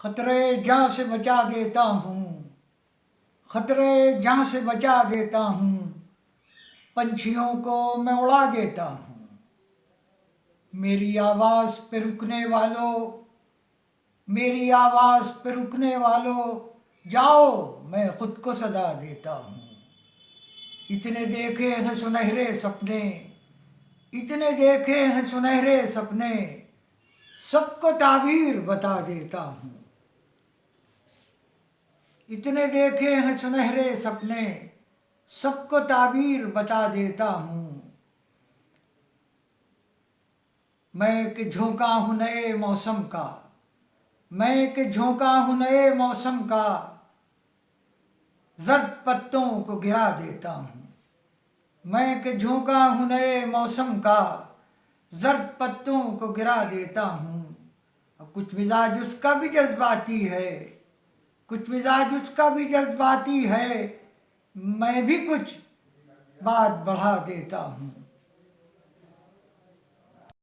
खतरे जान से बचा देता हूँ, खतरे जान से बचा देता हूँ, पंछियों को मैं उड़ा देता हूँ। मेरी आवाज़ पे रुकने वालों, मेरी आवाज़ पे रुकने वालों, जाओ मैं खुद को सदा देता हूँ। इतने देखे हैं सुनहरे सपने, इतने देखे हैं सुनहरे सपने, सबको ताबीर बता देता हूँ। इतने देखे हैं सुनहरे सपने, सबको ताबीर बता देता हूँ। मैं एक झोंका हूँ नए मौसम का, मैं एक झोंका हूँ नए मौसम का, जर्द पत्तों को गिरा देता हूँ। मैं एक झोंका हूँ नए मौसम का, जर्द पत्तों को गिरा देता हूँ। अब कुछ मिजाज उसका भी जज्बाती है, कुछ मिजाज उसका भी जज्बाती है, मैं भी कुछ बात बढ़ा देता हूँ।